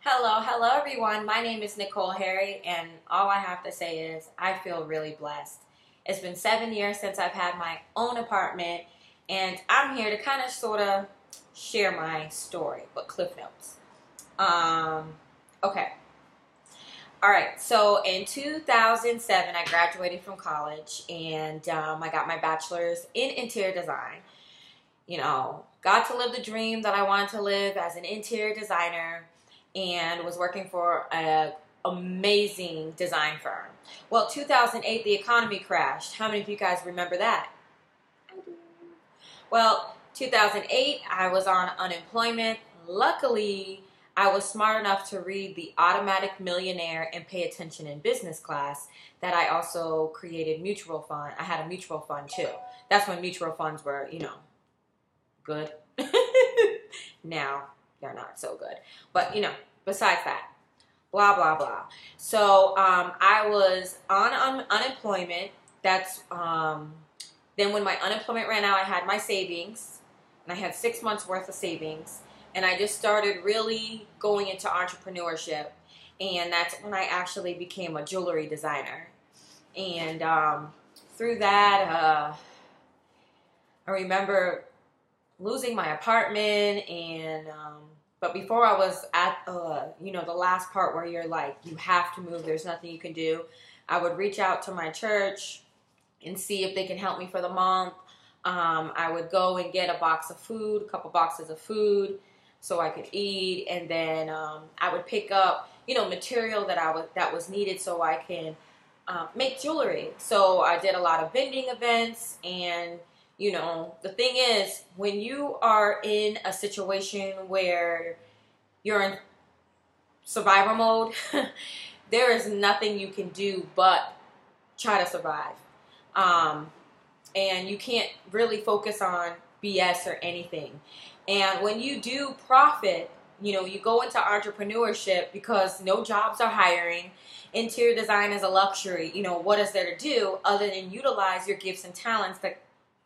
Hello everyone. My name is Nicole Harry, and all I have to say is I feel really blessed. It's been 7 years since I've had my own apartment, and I'm here to kind of sort of share my story, but cliff notes. Okay. All right. So in 2007, I graduated from college, and I got my bachelor's in interior design. Got to live the dream that I wanted to live as an interior designer and was working for an amazing design firm. Well, 2008, the economy crashed. How many of you guys remember that? I do. Well, 2008, I was on unemployment. Luckily, I was smart enough to read The Automatic Millionaire and pay attention in business class that I also created mutual fund. I had a mutual fund too. That's when mutual funds were, good. Now they're not so good. But, besides that, blah, blah, blah. So I was on unemployment. Then when my unemployment ran out, I had my savings. And I had 6 months worth of savings. And I just started really going into entrepreneurship. And that's when I actually became a jewelry designer. And through that, I remember losing my apartment, and but before I was at the last part where you're like, you have to move, there's nothing you can do, I would reach out to my church and see if they can help me for the month. I would go and get a couple boxes of food so I could eat, and then I would pick up material that was needed so I can make jewelry. So I did a lot of vending events. And the thing is, when you are in a situation where you're in survival mode, there is nothing you can do but try to survive. And you can't really focus on BS or anything. And when you do profit, you go into entrepreneurship because no jobs are hiring. Interior design is a luxury. What is there to do other than utilize your gifts and talents that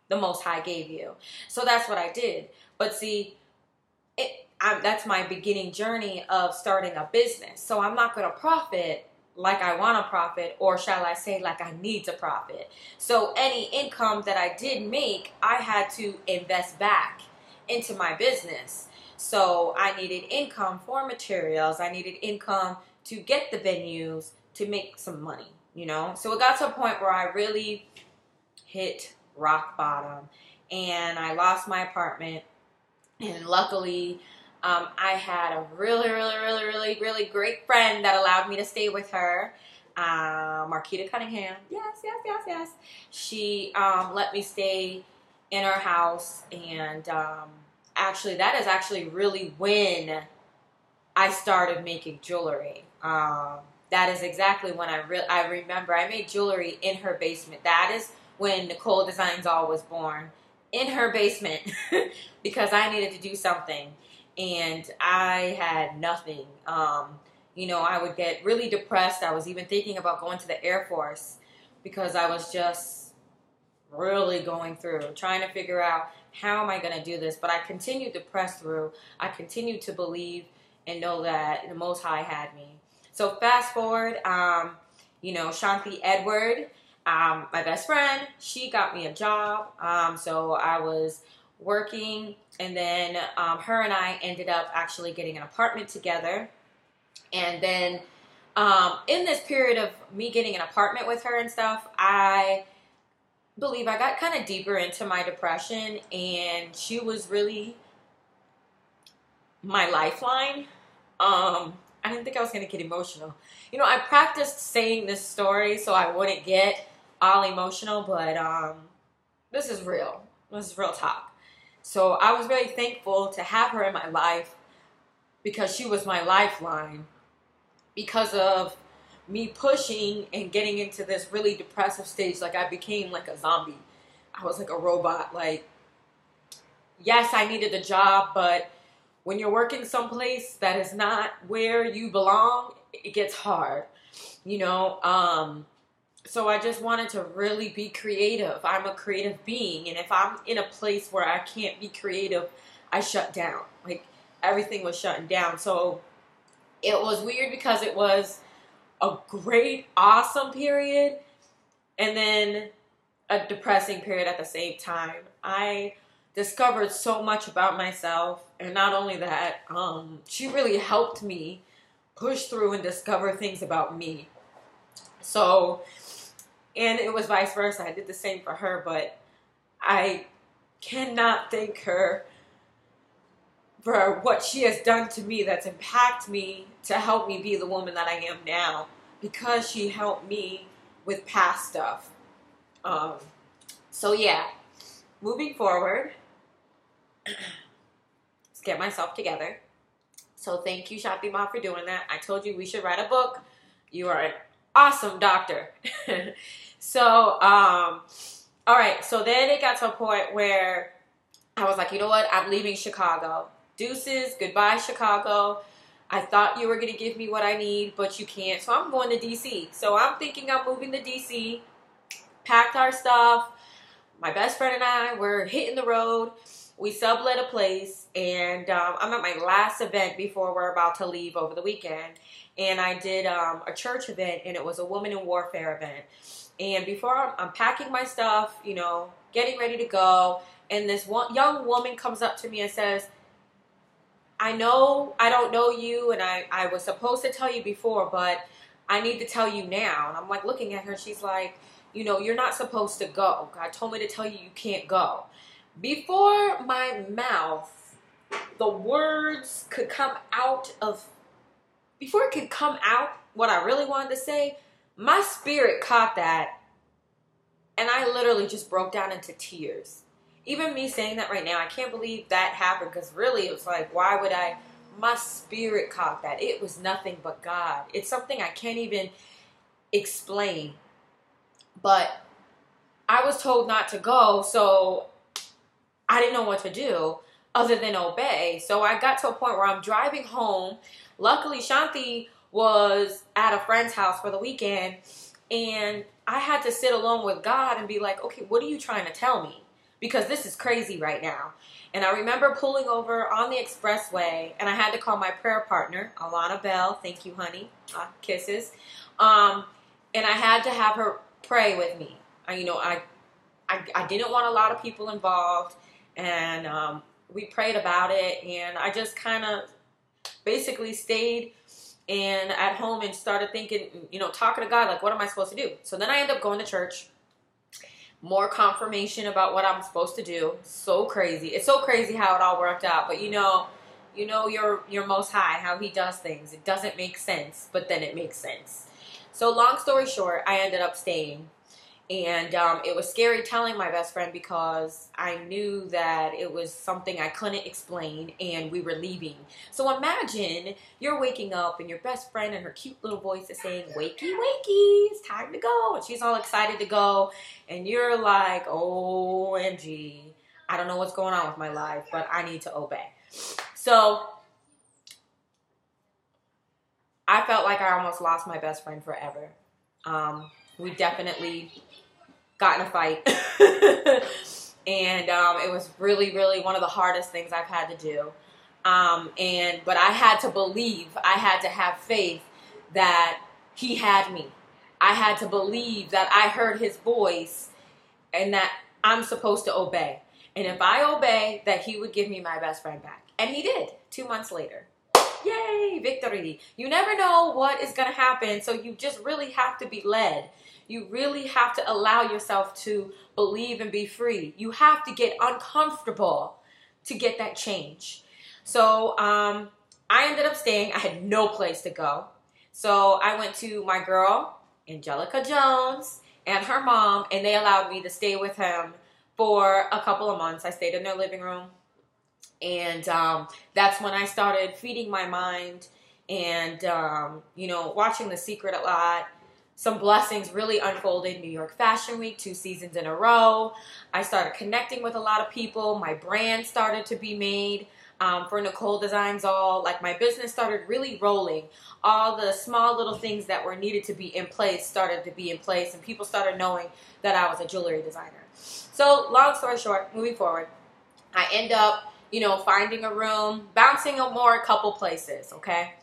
the Most High gave you? So that's what I did. But see, that's my beginning journey of starting a business. So I'm not going to profit like I want to profit, or shall I say like I need to profit. So any income that I did make, I had to invest back into my business. So I needed income for materials. I needed income to get the venues to make some money, So it got to a point where I really hit rock bottom, and I lost my apartment. And luckily, I had a really great friend that allowed me to stay with her, Marquita Cunningham. Yes. She let me stay in her house, and actually, that is actually really when I started making jewelry. That is exactly when I remember I made jewelry in her basement. That is when Nicole Designs All was born, in her basement, because I needed to do something, and I had nothing. I would get really depressed. I was even thinking about going to the Air Force because I was just really going through, trying to figure out how am I going to do this. But I continued to press through. I continued to believe and know that the Most High had me. So fast forward, Shanti Edward, my best friend, she got me a job. So I was working, and then her and I ended up actually getting an apartment together. And then in this period of me getting an apartment with her and stuff, I believe I got kind of deeper into my depression, and she was really my lifeline. I didn't think I was going to get emotional. I practiced saying this story so I wouldn't get all emotional, but this is real. This is real talk. So I was very thankful to have her in my life because she was my lifeline. Because of me pushing and getting into this really depressive stage, like I became like a zombie. I was like a robot. Like, yes, I needed a job, but when you're working someplace that is not where you belong, it gets hard, So I just wanted to really be creative. I'm a creative being, and if I'm in a place where I can't be creative, I shut down. Like, everything was shutting down. So It was weird because it was a great, awesome period and then a depressing period at the same time. I discovered so much about myself, and not only that, she really helped me push through and discover things about me. So, and it was vice versa. I did the same for her, but I cannot thank her for what she has done to me that's impacted me to help me be the woman that I am now, because she helped me with past stuff. So yeah, moving forward, let's get myself together. So thank you, Shopee for doing that. I told you we should write a book. You are an awesome doctor. So, all right. So then it got to a point where I was like, you know what? I'm leaving Chicago. Deuces, goodbye, Chicago. I thought you were going to give me what I need, but you can't. So I'm going to D.C. So I'm thinking I'm moving to D.C., packed our stuff. My best friend and I were hitting the road. We sublet a place, and I'm at my last event before we're about to leave over the weekend. And I did a church event, and it was a woman in warfare event. And before I'm packing my stuff, you know, getting ready to go, and this one young woman comes up to me and says, I know I don't know you, and I was supposed to tell you before, but I need to tell you now. And I'm like looking at her, she's like, you know, you're not supposed to go. God told me to tell you you can't go. Before my mouth, the words could come out of, before it could come out what I really wanted to say, my spirit caught that, and I literally just broke down into tears. Even me saying that right now, I can't believe that happened, because really it was like, why would I? My spirit caught that. It was nothing but God. It's something I can't even explain. But I was told not to go, so I didn't know what to do other than obey. So I got to a point where I'm driving home. Luckily, Shanti was at a friend's house for the weekend, and I had to sit alone with God and be like, okay, what are you trying to tell me? Because this is crazy right now. And I remember pulling over on the expressway, and I had to call my prayer partner, Alana Bell. Thank you, honey. Kisses. And I had to have her pray with me. I didn't want a lot of people involved, and we prayed about it, and I just kind of basically stayed and at home and started thinking, you know, talking to God, like, what am I supposed to do? So then I ended up going to church. More confirmation about what I'm supposed to do. So crazy. It's so crazy how it all worked out. But you know your Most High, how He does things. It doesn't make sense, but then it makes sense. So long story short, I ended up staying. And it was scary telling my best friend, because I knew that it was something I couldn't explain, and we were leaving. So imagine you're waking up and your best friend and her cute little voice is saying, wakey, wakey, it's time to go. And she's all excited to go. And you're like, OMG, I don't know what's going on with my life, but I need to obey. So I felt like I almost lost my best friend forever. We definitely got in a fight. And it was really, really one of the hardest things I've had to do. But I had to believe, I had to have faith that He had me. I had to believe that I heard His voice and that I'm supposed to obey. And if I obey, that He would give me my best friend back. And He did, 2 months later. Yay, victory. You never know what is going to happen, so you just really have to be led. You really have to allow yourself to believe and be free. You have to get uncomfortable to get that change. So I ended up staying. I had no place to go. So I went to my girl, Angelica Jones, and her mom, and they allowed me to stay with him for a couple of months. I stayed in their living room. And that's when I started feeding my mind and, watching The Secret a lot. Some blessings really unfolded. New York Fashion Week, 2 seasons in a row. I started connecting with a lot of people. My brand started to be made for Nicole Designs All. Like, my business started really rolling. All the small little things that were needed to be in place started to be in place. And people started knowing that I was a jewelry designer. So long story short, moving forward, I end up finding a room, bouncing a couple places, okay?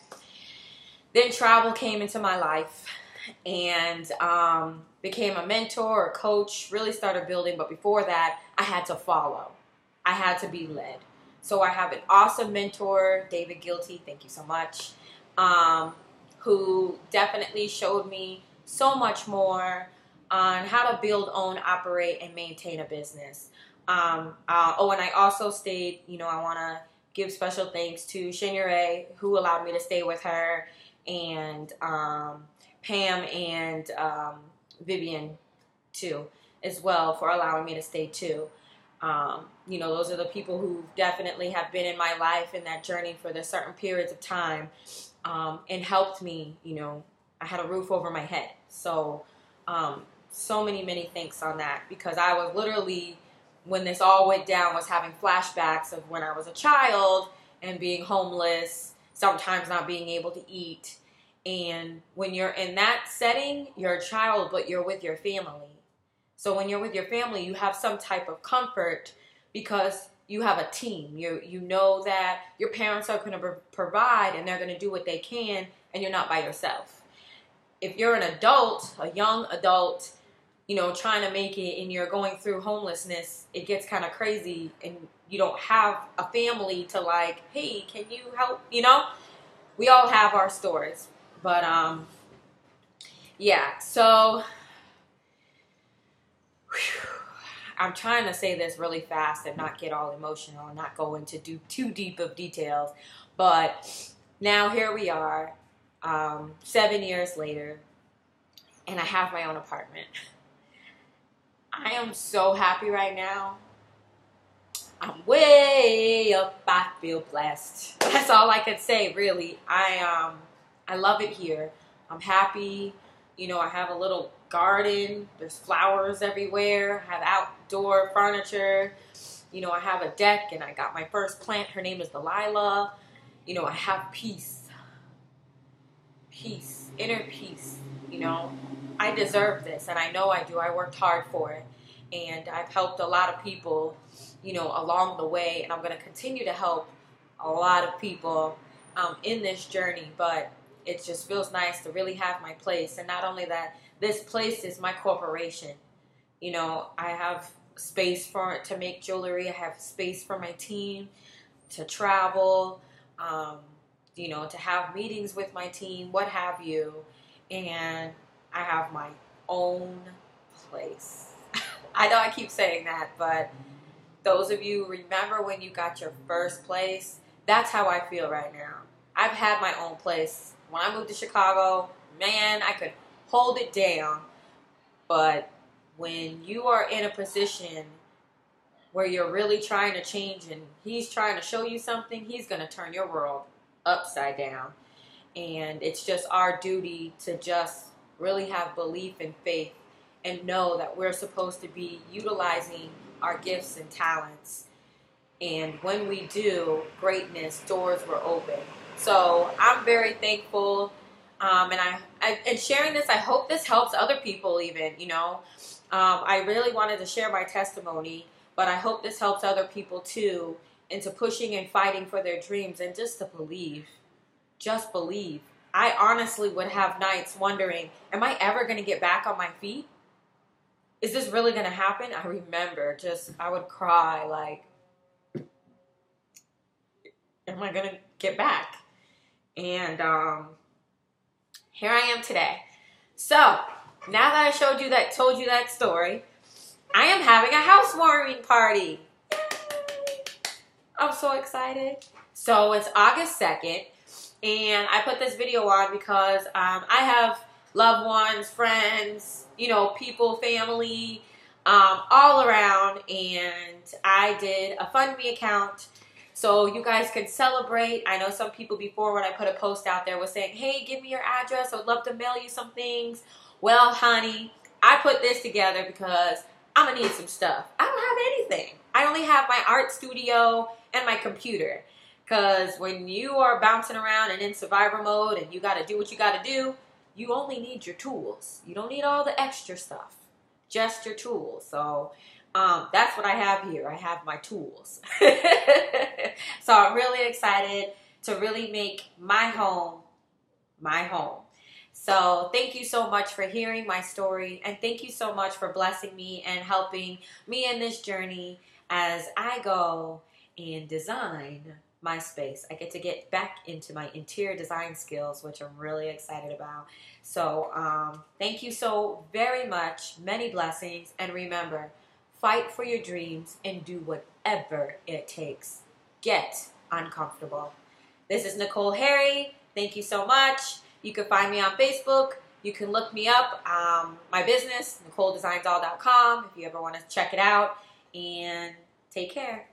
Then travel came into my life, and became a mentor, a coach, really started building. But before that, I had to follow. I had to be led. So I have an awesome mentor, David Gilty, thank you so much, who definitely showed me so much more on how to build, own, operate, and maintain a business. And I also stayed, I want to give special thanks to Shinyere, who allowed me to stay with her, and Pam and Vivian too, as well, for allowing me to stay too. Those are the people who definitely have been in my life in that journey for the certain periods of time, and helped me. I had a roof over my head. So, so many thanks on that, because I was literally, when this all went down, was having flashbacks of when I was a child and being homeless, sometimes not being able to eat. And when you're in that setting, you're a child, but you're with your family. So when you're with your family, you have some type of comfort because you have a team. You know that your parents are going to provide, and they're going to do what they can, and you're not by yourself. If you're an adult, a young adult, trying to make it, and you're going through homelessness, it gets kind of crazy, and you don't have a family to like, hey, can you help? We all have our stories. But, yeah, so I'm trying to say this really fast and not get all emotional and not go into too deep of details. But now here we are, 7 years later, and I have my own apartment. I am so happy right now. I'm way up. I feel blessed. That's all I could say, really. I love it here. I'm happy. I have a little garden. There's flowers everywhere. I have outdoor furniture. I have a deck, and I got my first plant. Her name is Delilah. I have peace. Peace. Inner peace. I deserve this, and I know I do. I worked hard for it, and I've helped a lot of people, along the way, and I'm going to continue to help a lot of people in this journey. But it just feels nice to really have my place. And not only that, this place is my corporation. I have space to make jewelry. I have space for my team to travel, to have meetings with my team, what have you. And I have my own place. I know I keep saying that, but those of you remember when you got your first place, that's how I feel right now. I've had my own place. When I moved to Chicago, man, I could hold it down. But when you are in a position where you're really trying to change, and he's trying to show you something, he's going to turn your world upside down. And it's just our duty to just really have belief and faith and know that we're supposed to be utilizing our gifts and talents. And when we do, greatness, doors were open. So I'm very thankful. And sharing this, I hope this helps other people even, I really wanted to share my testimony, but I hope this helps other people too, into pushing and fighting for their dreams, and just to believe. Just believe. I honestly would have nights wondering, am I ever going to get back on my feet? Is this really going to happen? I remember I would cry like, am I going to get back? And here I am today. So now that I told you that story, I am having a housewarming party. Yay! I'm so excited. So it's August 2nd, and I put this video on because I have loved ones, friends, people, family, all around, and I did a Fund Me account so you guys could celebrate. I know some people before, when I put a post out there, was saying, hey, give me your address. I would love to mail you some things. Well, honey, I put this together because I'm going to need some stuff. I don't have anything. I only have my art studio and my computer. Because when you are bouncing around and in survivor mode and you got to do what you got to do, you only need your tools. You don't need all the extra stuff. Just your tools. So that's what I have here. I have my tools. So I'm really excited to really make my home my home. So thank you so much for hearing my story, and thank you so much for blessing me and helping me in this journey as I go and design my space. I get back into my interior design skills, which I'm really excited about. So thank you so very much. Many blessings. And remember, fight for your dreams and do whatever it takes. Get uncomfortable. This is Nicole Harry. Thank you so much. You can find me on Facebook. You can look me up. My business, NicoleDesignSall.com, if you ever want to check it out. And take care.